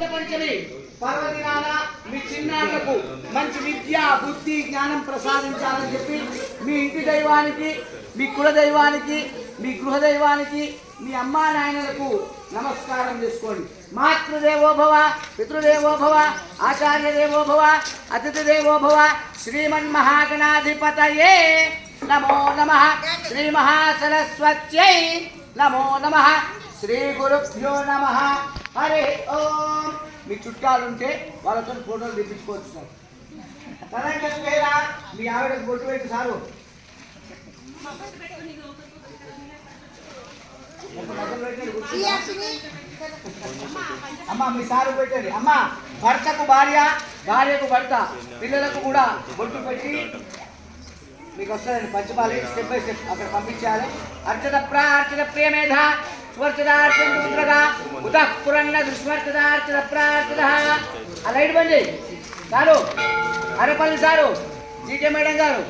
వసంత పంచమి పర్వదినాన మీ చిన్నారులకు మంచి విద్య బుద్ధి జ్ఞానం ప్రసాదించాలని చెప్పి మీ ఇంటి దైవానికి మీ కుల దైవానికి మీ గృహ దైవానికి మీ అమ్మా నాయనలకు నమస్కారం చేసుకోండి. మాతృదేవో భవ, పితృదేవో భవ, ఆచార్య దేవో భవ, అతిథి దేవో భవ. శ్రీమన్మహాగణాధిపతయే నమో నమః. శ్రీ మహాసరస్వత్యై నమో నమః. శ్రీ గురుభ్యో నమః. హరి ఓం. మీ చుట్టాలుంటే వాళ్ళతో ఫోటోలు తెప్పించుకోవచ్చు సార్. తనకేరా మీ ఆవిడకు బొట్టు పెట్టి సారు. అమ్మ మీ సారు పెట్టండి. అమ్మ భర్తకు భార్య, భార్యకు భర్త, పిల్లలకు కూడా బొట్టు పెట్టి మీకు వస్తుందండి పంచపాలి. స్టెప్ బై స్టెప్ అక్కడ పంపించాలి. అర్చన ప్రార్చన ప్రియమేధ స్వర్చదార్చన పుత్రగా ఉదః పురన్న దుష్మర్చదార్చన ప్రార్థన. ఆ లైట్ బంద్ చేయి sir. Arapalli sir, GK madam గారు.